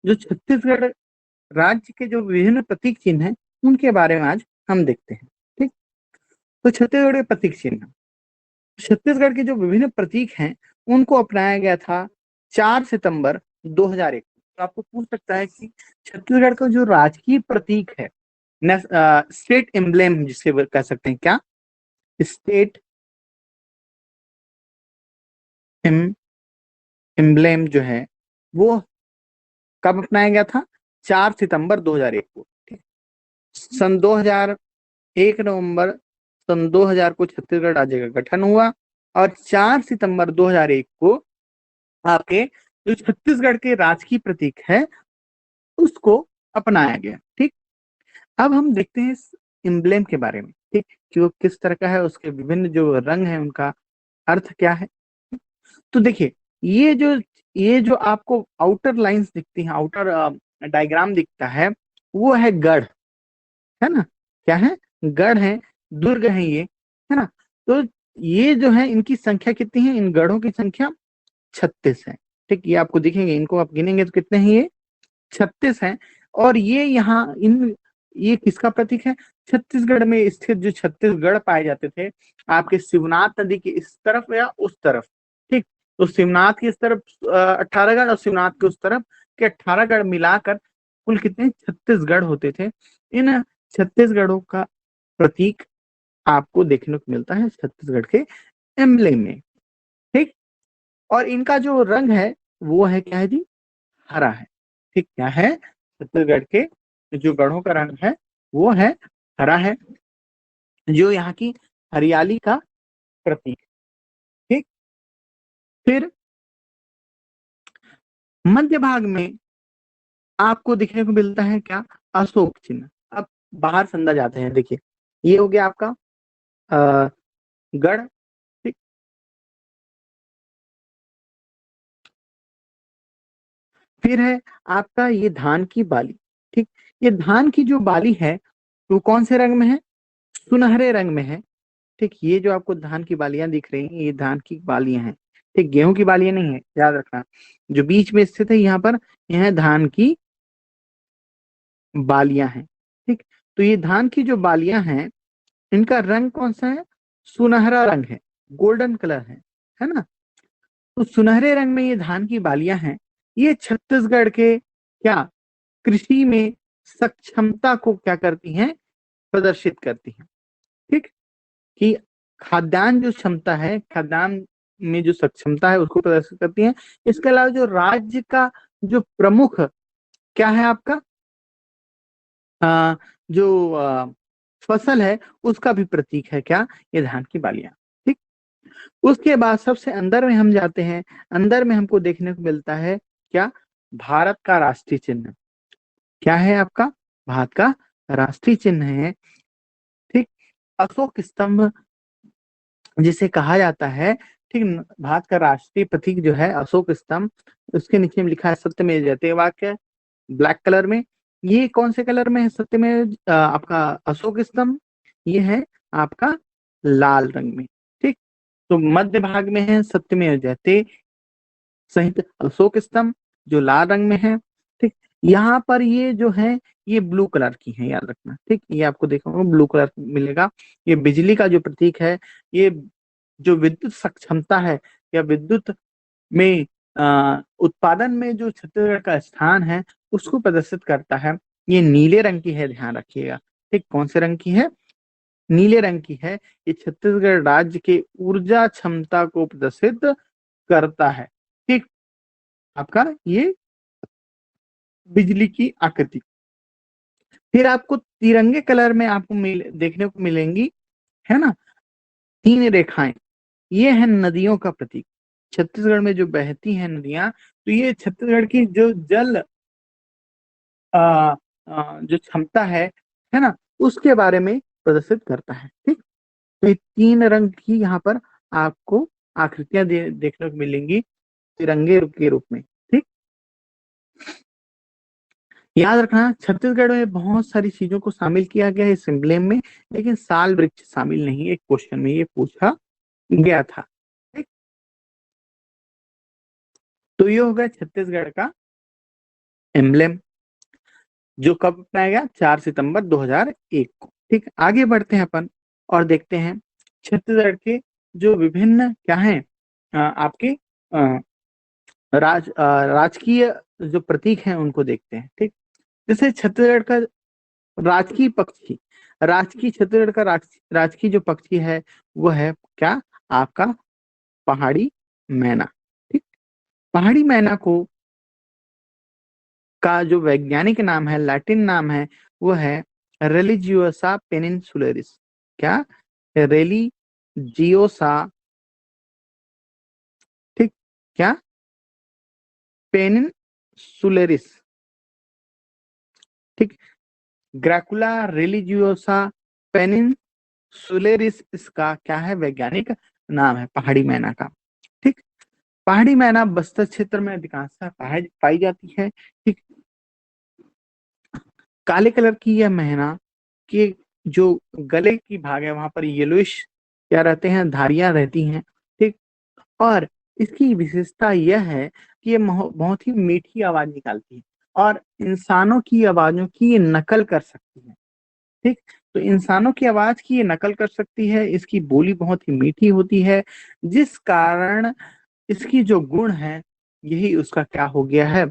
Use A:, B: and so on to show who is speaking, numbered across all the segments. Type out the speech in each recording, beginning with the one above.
A: जो छत्तीसगढ़ राज्य के जो विभिन्न प्रतीक चिन्ह हैं उनके बारे में आज हम देखते हैं। ठीक, तो छत्तीसगढ़ के प्रतीक चिन्ह, छत्तीसगढ़ के जो विभिन्न प्रतीक हैं उनको अपनाया गया था 4 सितंबर 2001। तो आपको पूछ सकता है कि छत्तीसगढ़ का जो राजकीय प्रतीक है, स्टेट एम्ब्लेम जिसे कह सकते हैं, क्या स्टेट एम्ब्लेम जो है वो कब अपनाया गया था? 4 सितंबर 2001 को। ठीक, सन 2001 नवंबर सन 2000 को छत्तीसगढ़ राज्य का गठन हुआ और 4 सितंबर 2001 को आपके जो छत्तीसगढ़ के राजकीय प्रतीक है उसको अपनाया गया। ठीक, अब हम देखते हैं इस एम्ब्लेम के बारे में, ठीक, कि वो किस तरह का है, उसके विभिन्न जो रंग है उनका अर्थ क्या है। तो देखिए, ये जो ये जो आपको आउटर लाइंस दिखती हैं, आउटर डायग्राम दिखता है, वो है गढ़, है ना, क्या है? गढ़ है, दुर्ग है ये, है ना। तो ये जो है इनकी संख्या कितनी है? इन गढ़ों की संख्या 36 है। ठीक, ये आपको दिखेंगे, इनको आप गिनेंगे तो कितने हैं? ये 36 है। और ये यहाँ इन ये किसका प्रतीक है? छत्तीसगढ़ में स्थित जो छत्तीसगढ़ पाए जाते थे आपके शिवनाथ नदी के इस तरफ या उस तरफ। ठीक, तो शिवनाथ की इस तरफ 18 गढ़ और शिवनाथ के उस तरफ के 18 गढ़ मिलाकर कुल कितने 36 गढ़ होते थे। इन 36 गढ़ों का प्रतीक आपको देखने को मिलता है छत्तीसगढ़ के एम्बलेम में। ठीक, और इनका जो रंग है वो है क्या है जी? हरा है। ठीक, क्या है? छत्तीसगढ़ के जो गढ़ों का रंग है वो है हरा है, जो यहाँ की हरियाली का प्रतीक। ठीक, फिर मध्य भाग में आपको दिखने को मिलता है क्या? अशोक चिन्ह। अब बाहर से अंदर जाते हैं, देखिए ये हो गया आपका अ, गढ़। ठीक, फिर है आपका ये धान की बाली। ठीक, ये धान की जो बाली है वो कौन से रंग में है? सुनहरे रंग में है। ठीक, ये जो आपको धान की बालियां दिख रही हैं ये धान की बालियां हैं। ठीक, गेहूं की बालियां नहीं है, याद रखना। जो बीच में स्थित है यहाँ पर, यह धान की बालियां हैं। ठीक, तो ये धान की जो बालियां हैं इनका रंग कौन सा है? सुनहरा रंग है, गोल्डन कलर है ना। तो सुनहरे रंग में ये धान की बालियां हैं। ये छत्तीसगढ़ के क्या कृषि में सक्षमता को क्या करती हैं? प्रदर्शित करती हैं। ठीक, कि खाद्यान्न जो क्षमता है, खाद्यान्न में जो सक्षमता है उसको प्रदर्शित करती है। इसके अलावा जो राज्य का जो प्रमुख क्या है आपका जो फसल है उसका भी प्रतीक है क्या? ये धान की बालियां। ठीक, उसके बाद सबसे अंदर में हम जाते हैं। अंदर में हमको देखने को मिलता है क्या? भारत का राष्ट्रीय चिन्ह। क्या है आपका? भारत का राष्ट्रीय चिन्ह है। ठीक, अशोक स्तंभ जिसे कहा जाता है। ठीक, भारत का राष्ट्रीय प्रतीक जो है अशोक स्तंभ, उसके नीचे में लिखा है सत्यमेव जयते वाक्य, ब्लैक कलर में। ये कौन से कलर में है? सत्यमेव आपका अशोक स्तंभ, ये है आपका लाल रंग में। ठीक, तो मध्य भाग में है सत्यमेव जयते सहित अशोक स्तंभ जो लाल रंग में है। ठीक, यहाँ पर ये जो है ये ब्लू कलर की है, याद रखना। ठीक, ये आपको देखो ब्लू कलर मिलेगा। ये बिजली का जो प्रतीक है, ये जो विद्युत सक्षमता है या विद्युत में उत्पादन में जो छत्तीसगढ़ का स्थान है उसको प्रदर्शित करता है। ये नीले रंग की है, ध्यान रखिएगा। ठीक, कौन से रंग की है? नीले रंग की है। ये छत्तीसगढ़ राज्य के ऊर्जा क्षमता को प्रदर्शित करता है। ठीक, आपका ये बिजली की आकृति। फिर आपको तिरंगे कलर में आपको देखने को मिलेंगी, है ना, 3 रेखाएं। ये है नदियों का प्रतीक। छत्तीसगढ़ में जो बहती हैं नदियां, तो ये छत्तीसगढ़ की जो जल जो क्षमता है ना, उसके बारे में प्रदर्शित करता है। ठीक, तो ये 3 रंग की यहाँ पर आपको आकृतियां देखने को मिलेंगी तिरंगे के रूप में। ठीक, याद रखना छत्तीसगढ़ में बहुत सारी चीजों को शामिल किया गया है इस एम्ब्लेम में, लेकिन साल वृक्ष शामिल नहीं है। एक क्वेश्चन में ये पूछा गया था। ठीक, तो ये हो गया छत्तीसगढ़ का एम्बलेम, जो कब अपनाया गया? 4 सितंबर 2001 को। ठीक, आगे बढ़ते हैं अपन और देखते हैं छत्तीसगढ़ के जो विभिन्न क्या है आपके अ, राजकीय जो प्रतीक हैं उनको देखते हैं। ठीक, जैसे छत्तीसगढ़ का राजकीय पक्षी, राजकीय छत्तीसगढ़ का राजकीय जो पक्षी है वो है क्या? आपका पहाड़ी मैना। ठीक, पहाड़ी मैना को का जो वैज्ञानिक नाम है, लैटिन नाम है, वो है रेलिजियोसा पेनिनसुलरिस। क्या? रेलिजियोसा, ठीक, क्या? पेनिनसुलरिस। ठीक, ग्रैकुला रिलीजियोसा पेनिनसुलरिस इसका क्या है? वैज्ञानिक नाम है पहाड़ी मैना का। ठीक, पहाड़ी मैना बस्तर क्षेत्र में अधिकांशतः पाई जाती है। ठीक, काले कलर की यह मैना के जो गले की भाग है वहां पर येलोइश क्या रहते हैं? धारियां रहती हैं। ठीक, और इसकी विशेषता यह है कि ये बहुत ही मीठी आवाज निकालती है और इंसानों की आवाजों की ये नकल कर सकती है। ठीक, तो इंसानों की आवाज की ये नकल कर सकती है, इसकी बोली बहुत ही मीठी होती है, जिस कारण इसकी जो गुण है यही उसका क्या हो गया है?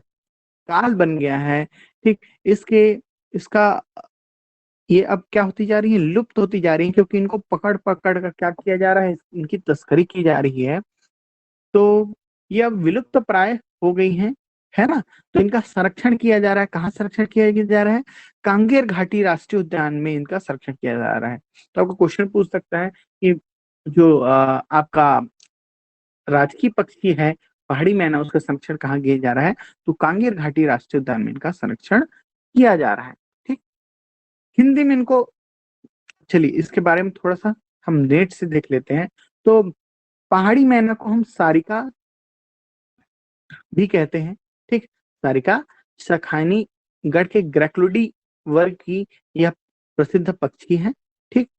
A: काल बन गया है। ठीक, इसके इसका ये अब क्या होती जा रही है? लुप्त होती जा रही है, क्योंकि इनको पकड़ पकड़ कर क्या किया जा रहा है? इनकी तस्करी की जा रही है। तो ये अब विलुप्त प्राय हो गई हैं, है ना? तो इनका संरक्षण किया जा रहा है। कहाँ संरक्षण किया जा रहा है? कांगेर घाटी राष्ट्रीय उद्यान में इनका संरक्षण किया जा रहा है। तो आपको क्वेश्चन पूछ सकता है कि जो आपका राजकीय पक्षी है पहाड़ी मैना, उसका संरक्षण कहाँ किया जा रहा है? तो कांगेर घाटी राष्ट्रीय उद्यान में इनका संरक्षण किया जा रहा है। ठीक, हिंदी में इनको, चलिए इसके बारे में थोड़ा सा हम नेट से देख लेते हैं। तो पहाड़ी मैना को हम सारिका भी कहते हैं। ठीक, सारिका शाखानी गढ़ के ग्रैक्लुडी वर्ग की यह प्रसिद्ध पक्षी है। ठीक,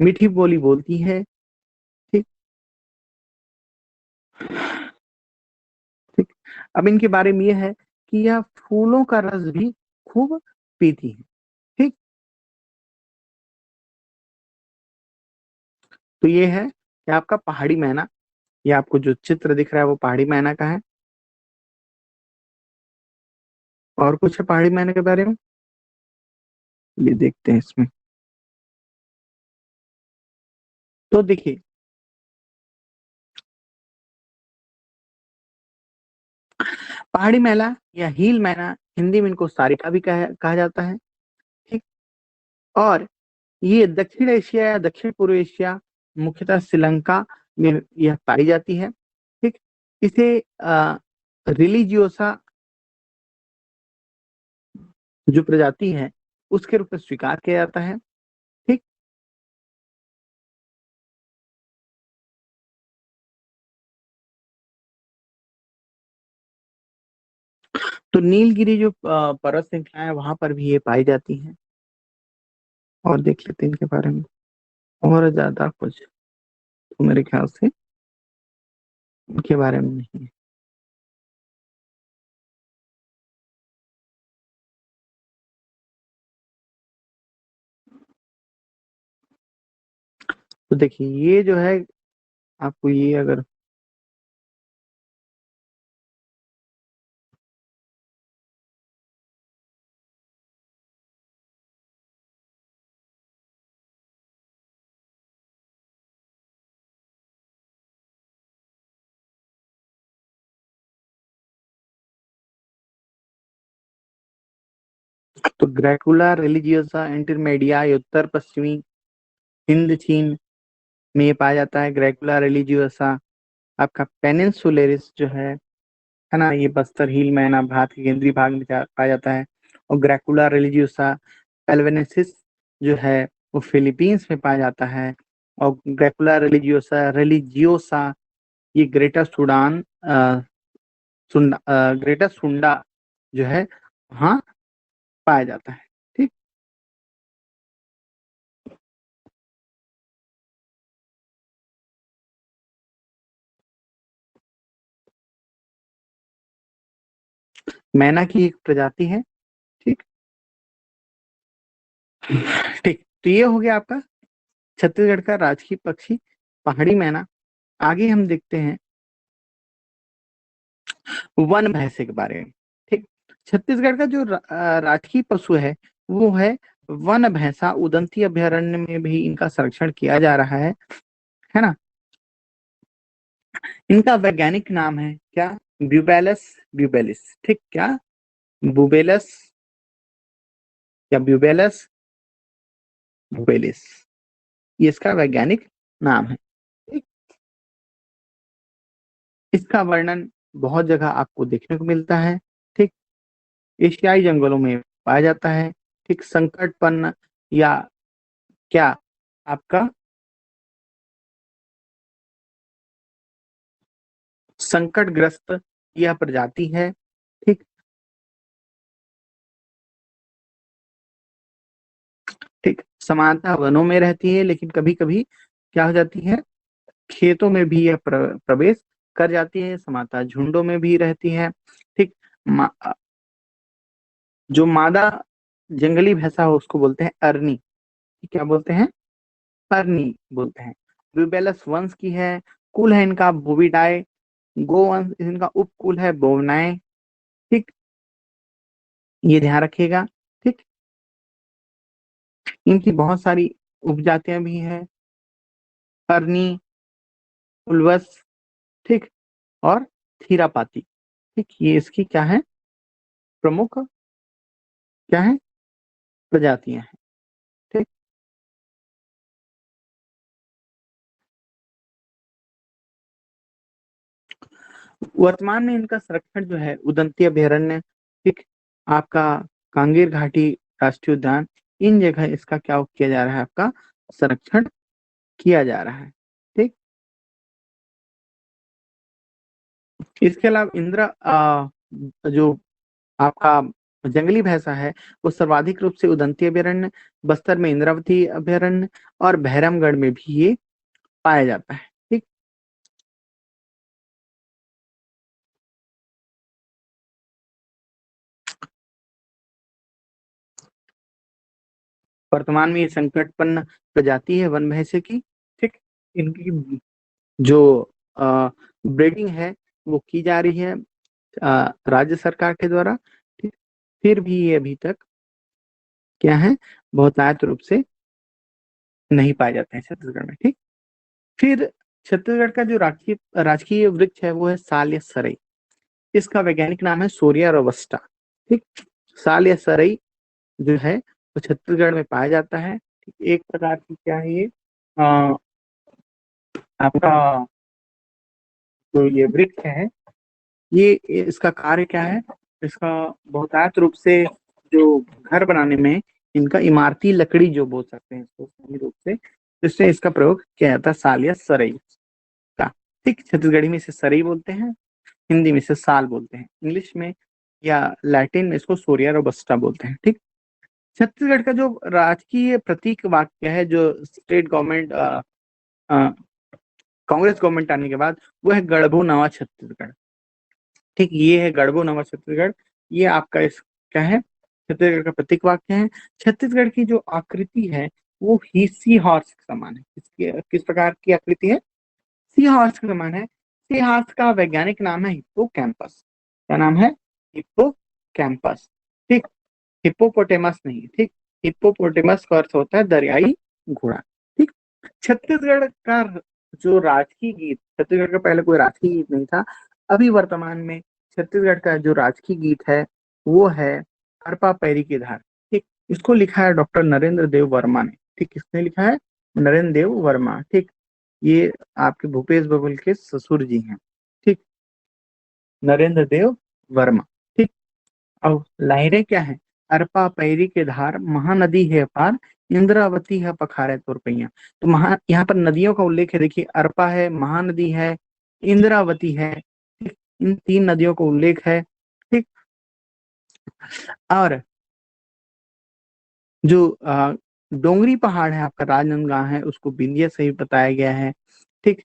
A: मीठी बोली बोलती है। ठीक, ठीक, अब इनके बारे में यह है कि यह फूलों का रस भी खूब पीती है। ठीक, तो ये है कि आपका पहाड़ी मैना, ये आपको जो चित्र दिख रहा है वो पहाड़ी मैना का है। और कुछ है पहाड़ी मैना के बारे में? ये देखते हैं इसमें। तो देखिए, पहाड़ी मैना या हील मैना, हिंदी में इनको सारिका भी कहा जाता है। ठीक, और ये दक्षिण एशिया या दक्षिण पूर्व एशिया, मुख्यतः श्रीलंका में यह पाई जाती है। ठीक, इसे रिलीजियोसा जो प्रजाति है उसके रूप में स्वीकार किया जाता है। ठीक, तो नीलगिरी जो पर्वत श्रृंखला है वहां पर भी ये पाई जाती है। और देख लेते हैं इनके बारे में, और ज्यादा कुछ तो मेरे ख्याल से इनके बारे में नहीं है। तो देखिए ये जो है, आपको ये अगर, तो ग्रैकुला रिलीजियोसा इंटरमेडिया ये उत्तर पश्चिमी हिंद चीन में ये पाया जाता है। ग्रैकुला रिलीजियोसा आपका पेनिनसुलेरिस जो है ना, ये बस्तर हिल मैना भारत के केंद्रीय भाग में पाया जाता है। और ग्रैकुला रिलीजियोसा एल्वेनेसिस जो है वो फिलीपींस में पाया जाता है। और ग्रैकुला रिलीजियोसा ये ग्रेटर सुडान ग्रेटर सुंडा जो है वहाँ पाया जाता है। ठीक, मैना की एक प्रजाति है। ठीक। ठीक, तो ये हो गया आपका छत्तीसगढ़ का राजकीय पक्षी पहाड़ी मैना। आगे हम देखते हैं वन भैंसे के बारे में। ठीक। छत्तीसगढ़ का जो राजकीय पशु है वो है वन भैंसा। उदंती अभयारण्य में भी इनका संरक्षण किया जा रहा है ना। इनका वैज्ञानिक नाम है क्या? ब्यूबेलस ब्यूबेलिस। ठीक, क्या? बुबेलस या ब्यूबेलस बुबेलिस, ये इसका वैज्ञानिक नाम है। ठीक। इसका वर्णन बहुत जगह आपको देखने को मिलता है। ठीक। एशियाई जंगलों में पाया जाता है। ठीक, संकटपन्न या क्या आपका संकटग्रस्त यह प्रजाति है। ठीक। ठीक, सामान्यतः वनों में रहती है, लेकिन कभी कभी क्या हो जाती है, खेतों में भी यह प्रवेश कर जाती है। सामान्यतः झुंडों में भी रहती है। ठीक। मा, जो मादा जंगली भैंसा हो उसको बोलते हैं अरनी। क्या बोलते हैं? अरनी बोलते हैं। रूबेलस वंश की है। कुल है इनका बोविडाई। गोवंश इनका उपकुल है बोवनाए। ठीक, ये ध्यान रखिएगा। ठीक। इनकी बहुत सारी उपजातियां भी हैं। अरनी, उल्वस, ठीक, और थीरापाती। ठीक, ये इसकी क्या है, प्रमुख क्या है, प्रजातियां हैं। ठीक। वर्तमान में इनका संरक्षण जो है उदंती अभयारण्य, ठीक, आपका कांगेर घाटी राष्ट्रीय उद्यान, इन जगह इसका क्या किया जा रहा है, आपका संरक्षण किया जा रहा है। ठीक। इसके अलावा इंदिरा जो आपका जंगली भैंसा है वो सर्वाधिक रूप से उदंती अभयारण्य, बस्तर में इंद्रावती अभयारण्य और भैरमगढ़ में भी ये पाया जाता है। ठीक। वर्तमान में ये संकटपन्न प्रजाति है वन भैंसे की। ठीक। इनकी जो ब्रीडिंग है वो की जा रही है राज्य सरकार के द्वारा। ठीक। फिर भी ये अभी तक क्या है, बहुतायत रूप से नहीं पाए जाते हैं छत्तीसगढ़ में। ठीक। फिर छत्तीसगढ़ का जो राजकीय राजकीय वृक्ष है वो है साल या सरई। इसका वैज्ञानिक नाम है सोरिया रोबस्टा। ठीक। साल या सरई जो है वो छत्तीसगढ़ में पाया जाता है। ठीक, एक प्रकार की क्या है ये, अ, आपका जो ये वृक्ष है, ये इसका कार्य क्या है, इसका बहुतायत रूप से जो घर बनाने में इनका इमारती लकड़ी जो बोल सकते हैं इसको सही रूप से, इससे इसका प्रयोग किया जाता है साल या सरई का। ठीक, छत्तीसगढ़ी में इसे सरई बोलते हैं, हिंदी में इसे साल बोलते हैं, इंग्लिश में या लैटिन में इसको सोरिया रोबस्टा बोलते हैं। ठीक। छत्तीसगढ़ का जो राजकीय प्रतीक वाक्य है जो स्टेट गवर्नमेंट कांग्रेस गवर्नमेंट आने के बाद, वो है गढ़बो नवा छत्तीसगढ़। ठीक, ये है गढ़बो नवा छत्तीसगढ़। ये आपका इस क्या है, छत्तीसगढ़ का प्रतीक वाक्य है। छत्तीसगढ़ की जो आकृति है वो ही सी हॉर्स के समान है। किस प्रकार की आकृति है? सी हॉर्स के समान है। सी हॉर्स का वैज्ञानिक नाम है हिप्पो कैंपस। क्या नाम है? Hippo campus. ठीक, हिप्पोपोटेमस नहीं। ठीक, हिप्पोपोटेमस का अर्थ होता है दरियाई घोड़ा। ठीक। छत्तीसगढ़ का जो राजकीय गीत, छत्तीसगढ़ का पहले कोई राजकीय गीत नहीं था, अभी वर्तमान में छत्तीसगढ़ का जो राजकीय गीत है वो है अरपा पैरी की धार। ठीक, इसको लिखा है डॉक्टर नरेंद्र देव वर्मा ने। ठीक, किसने लिखा है? नरेंद्र देव वर्मा। ठीक, ये आपके भूपेश बघेल के ससुर जी हैं। ठीक, नरेंद्र देव वर्मा। ठीक। अब लाहिरे क्या है? अरपा पैरी के धार महानदी है पार, इंद्रावती है पखारे तोर पैया। तो महा यहाँ पर नदियों का उल्लेख है। देखिए, अरपा है, महानदी है, इंद्रावती है। ठीक, इन तीन नदियों का उल्लेख है। ठीक। और जो डोंगरी पहाड़ है आपका राजनांदगांव है, उसको विंध्य से ही बताया गया है। ठीक।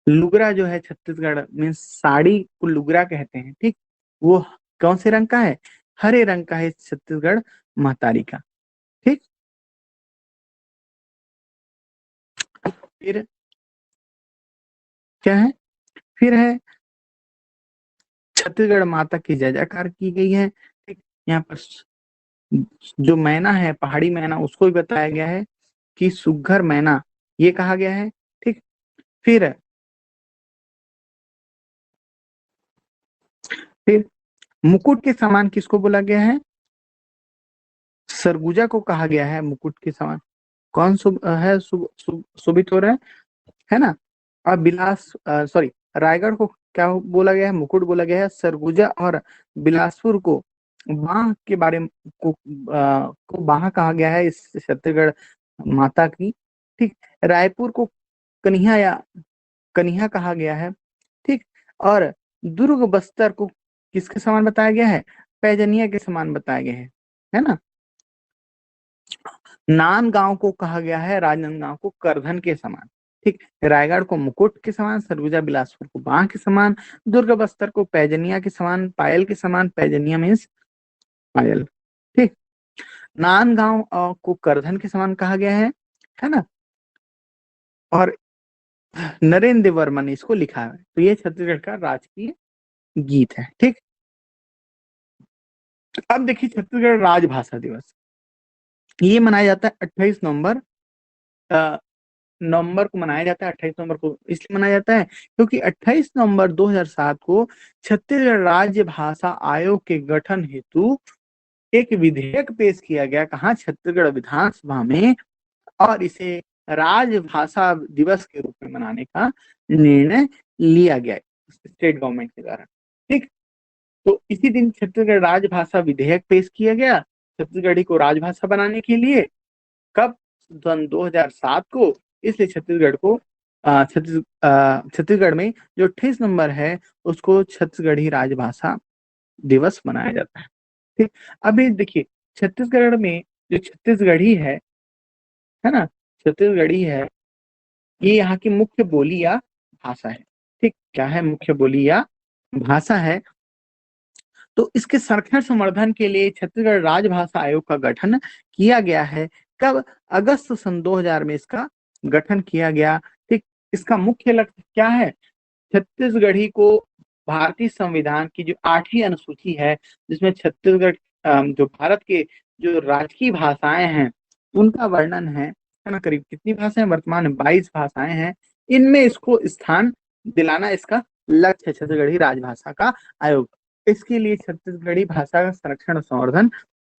A: लुगरा जो है छत्तीसगढ़ में साड़ी को लुगरा कहते हैं, ठीक। वो कौन से रंग का है? हरे रंग का है छत्तीसगढ़ महतारी का, ठीक। फिर क्या है? फिर है छत्तीसगढ़ माता की जय जयकार की गई है, ठीक। यहाँ पर जो मैना है, पहाड़ी मैना, उसको भी बताया गया है कि सुघ्घर मैना, ये कहा गया है, ठीक। फिर फिर मुकुट के समान किसको बोला गया है? सरगुजा को कहा गया है मुकुट के समान। कौन सुबित हो रहा है ना। और सॉरी, रायगढ़ को क्या बोला गया है? मुकुट बोला गया है। सरगुजा और बिलासपुर को बाह के बारे में को बाह कहा गया है इस छत्तीसगढ़ माता की, ठीक। रायपुर को कन्हिया या कन्हिया कहा गया है, ठीक। और दुर्ग बस्तर को किसके समान बताया गया है? पैजनिया के समान बताया गया है ना। नांदगांव को कहा गया है, राजनांदगांव को करधन के समान, ठीक। रायगढ़ को मुकुट के समान, सरगुजा बिलासपुर को बांह के समान, दुर्ग बस्तर को पैजनिया के समान, पायल के समान, पैजनिया मीन्स पायल, ठीक। नांदगांव को करधन के समान कहा गया है ना। और नरेंद्र वर्मा ने इसको लिखा है। तो ये छत्तीसगढ़ का राजकीय गीत है, ठीक। अब देखिए छत्तीसगढ़ राजभाषा दिवस, ये मनाया जाता है 28 नवंबर। नवंबर को मनाया जाता है। 28 नवंबर को इसलिए मनाया जाता है क्योंकि 28 नवंबर 2007 को छत्तीसगढ़ राज्य भाषा आयोग के गठन हेतु एक विधेयक पेश किया गया, कहाँ? छत्तीसगढ़ विधानसभा में। और इसे राजभाषा दिवस के रूप में मनाने का निर्णय लिया गया स्टेट गवर्नमेंट के द्वारा, ठीक। तो इसी दिन छत्तीसगढ़ राजभाषा विधेयक पेश किया गया छत्तीसगढ़ी को राजभाषा बनाने के लिए। कब? सन 2007 को। इसलिए छत्तीसगढ़ को छत्तीसगढ़ में जो 28 नंबर है उसको छत्तीसगढ़ी राजभाषा दिवस मनाया जाता है, ठीक। अभी देखिए छत्तीसगढ़ में जो छत्तीसगढ़ी है ना, छत्तीसगढ़ी है, ये यहाँ की मुख्य बोली या भाषा है, ठीक। क्या है? मुख्य बोली या भाषा है। तो इसके संरक्षण संवर्धन के लिए छत्तीसगढ़ राजभाषा आयोग का गठन किया गया है। कब? अगस्त सन 2000 में इसका गठन किया गया, ठीक। इसका मुख्य लक्ष्य क्या है? छत्तीसगढ़ी को भारतीय संविधान की जो 8वीं अनुसूची है, जिसमें छत्तीसगढ़ जो भारत के जो राजकीय भाषाएं हैं उनका वर्णन है ना। करीब कितनी भाषाएं? वर्तमान में 22 भाषाएं हैं। इनमें इसको स्थान दिलाना इसका लक्ष्य है, छत्तीसगढ़ी राजभाषा का आयोग। इसके लिए छत्तीसगढ़ी भाषा का संरक्षण और संवर्धन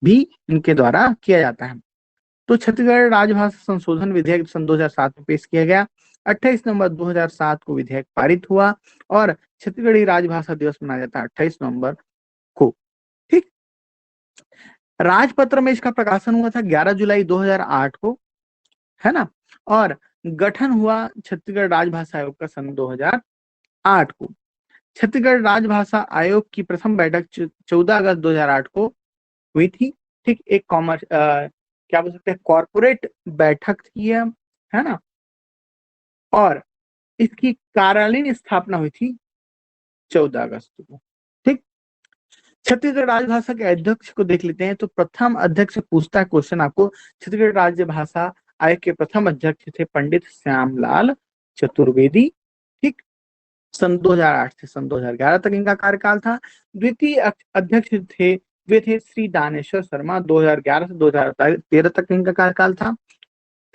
A: भी इनके द्वारा किया जाता है। तो छत्तीसगढ़ राजभाषा संशोधन विधेयक सन 2007 में पेश किया गया। 28 नवंबर 2007 को विधेयक पारित हुआ और छत्तीसगढ़ी राजभाषा दिवस मनाया जाता है 28 नवंबर को, ठीक। राजपत्र में इसका प्रकाशन हुआ था 11 जुलाई 2008 को, है ना। और गठन हुआ छत्तीसगढ़ राजभाषा आयोग का सन 2008 को। छत्तीसगढ़ राजभाषा आयोग की प्रथम बैठक 14 अगस्त 2008 को हुई थी, ठीक। एक क्या बोल सकते हैं, कॉर्पोरेट बैठक थी है ना। और इसकी कार्यालयीन स्थापना हुई थी 14 अगस्त को, ठीक। छत्तीसगढ़ राजभाषा के अध्यक्ष को देख लेते हैं। तो प्रथम अध्यक्ष पूछता है क्वेश्चन आपको, छत्तीसगढ़ राज्य भाषा आयोग के प्रथम अध्यक्ष थे पंडित श्यामलाल चतुर्वेदी, ठीक। सन 2008 से सन 2011 तक इनका कार्यकाल था। द्वितीय अध्यक्ष थे वे थे श्री दानेश्वर शर्मा, 2011 से 2013 तक इनका कार्यकाल था।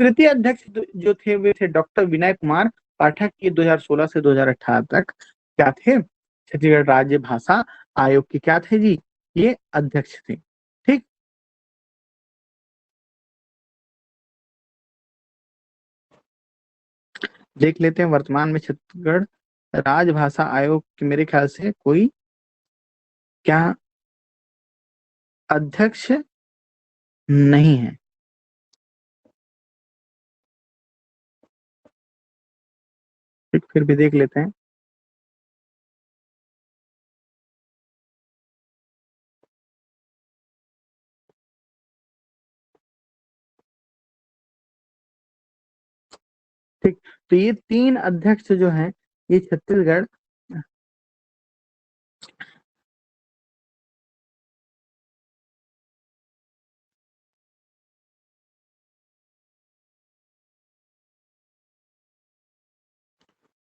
A: तृतीय अध्यक्ष जो थे वे थे डॉक्टर विनय कुमार पाठक, ये 2016 से 2018 तक क्या थे? छत्तीसगढ़ राज्य भाषा आयोग के क्या थे जी? ये अध्यक्ष थे, ठीक। देख लेते हैं वर्तमान में छत्तीसगढ़ राजभाषा आयोग के मेरे ख्याल से कोई क्या अध्यक्ष नहीं है। ठीक, फिर भी देख लेते हैं। ठीक, तो ये 3 अध्यक्ष जो हैं ये छत्तीसगढ़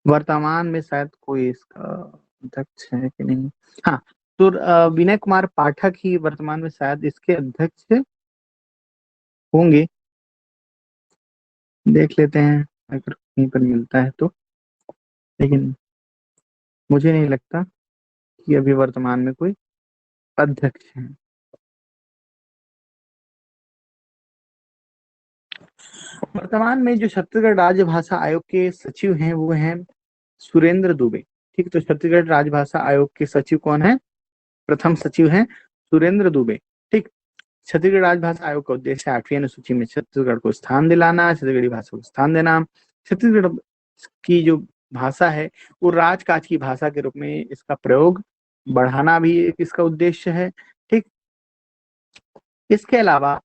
A: वर्तमान में शायद कोई इसका अध्यक्ष है कि नहीं। हाँ, तो विनय कुमार पाठक ही वर्तमान में शायद इसके अध्यक्ष होंगे। देख लेते हैं अगर कहीं पर मिलता है तो, लेकिन मुझे नहीं लगता कि अभी वर्तमान में कोई अध्यक्ष है। वर्तमान में जो छत्तीसगढ़ राज्य भाषा आयोग के सचिव हैं वो हैं सुरेंद्र दुबे। ठीक, तो छत्तीसगढ़ राजभाषा आयोग के सचिव कौन है? प्रथम सचिव हैं सुरेंद्र दुबे। ठीक, छत्तीसगढ़ राजभाषा आयोग का उद्देश्य 8वीं अनुसूची में छत्तीसगढ़ को स्थान दिलाना, छत्तीसगढ़ी भाषा को स्थान देना। छत्तीसगढ़ की जो भाषा है वो राजकाज की भाषा के रूप में इसका प्रयोग बढ़ाना भी एक इसका उद्देश्य है। ठीक, इसके अलावा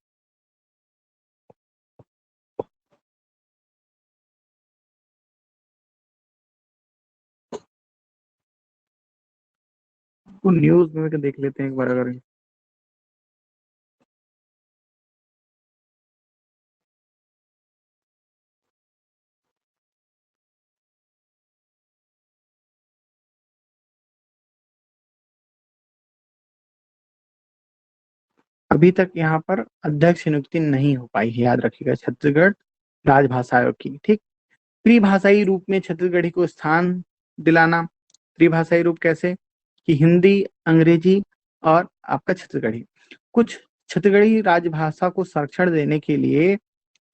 A: न्यूज में देख लेते हैं एक बार अगर। अभी तक यहाँ पर अध्यक्ष नियुक्ति नहीं हो पाई है, याद रखिएगा, छत्तीसगढ़ राजभाषा आयोग की। ठीक, त्रिभाषाई रूप में छत्तीसगढ़ी को स्थान दिलाना। त्रिभाषाई रूप कैसे कि हिंदी, अंग्रेजी और आपका छत्तीसगढ़ी। कुछ छत्तीसगढ़ी राजभाषा को संरक्षण देने के लिए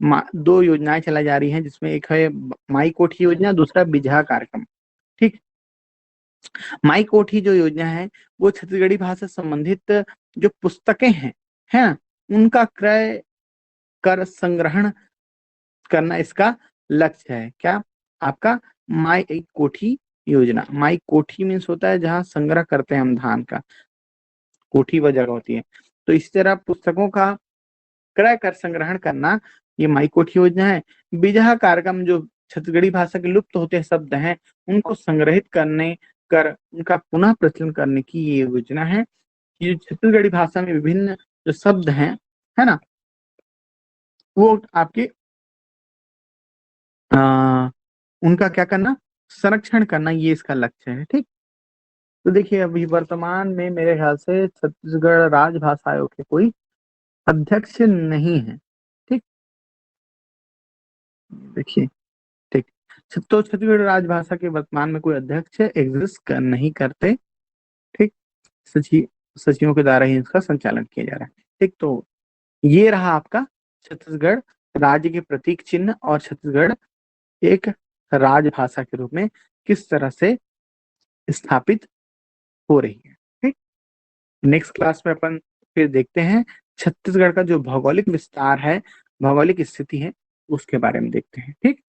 A: दो योजनाएं चलाई जा रही हैं, जिसमें एक है माई कोठी योजना, दूसरा बिजहा कार्यक्रम। ठीक, माई कोठी जो योजना है वो छत्तीसगढ़ी भाषा से संबंधित जो पुस्तकें हैं, है ना, उनका क्रय कर संग्रहण करना इसका लक्ष्य है। क्या? आपका माई कोठी योजना। माई कोठी मीन्स होता है जहां संग्रह करते हैं हम धान का, कोठी वह जगह होती है। तो इस तरह पुस्तकों का क्रय कर संग्रहण करना ये माई कोठी योजना है। बिजहा कार्यक्रम जो छत्तीसगढ़ी भाषा के लुप्त होते शब्द हैं उनको संग्रहित करने कर उनका पुनः प्रचलन करने की ये योजना है। ये छत्तीसगढ़ी भाषा में विभिन्न जो शब्द हैं, है ना, वो आपके उनका क्या करना, संरक्षण करना, ये इसका लक्ष्य है। ठीक, तो देखिए अभी वर्तमान में मेरे ख्याल से छत्तीसगढ़ राजभाषा आयोग के कोई अध्यक्ष नहीं है। ठीक, देखिए, ठीक, तो छत्तीसगढ़ राजभाषा के वर्तमान में कोई अध्यक्ष एग्जिस्ट कर नहीं करते। ठीक, सचिव सचिवों के द्वारा ही इसका संचालन किया जा रहा है। ठीक, तो ये रहा आपका छत्तीसगढ़ राज्य के प्रतीक चिन्ह और छत्तीसगढ़ एक राजभाषा के रूप में किस तरह से स्थापित हो रही है। ठीक, नेक्स्ट क्लास में अपन फिर देखते हैं छत्तीसगढ़ का जो भौगोलिक विस्तार है, भौगोलिक स्थिति है, उसके बारे में देखते हैं। ठीक।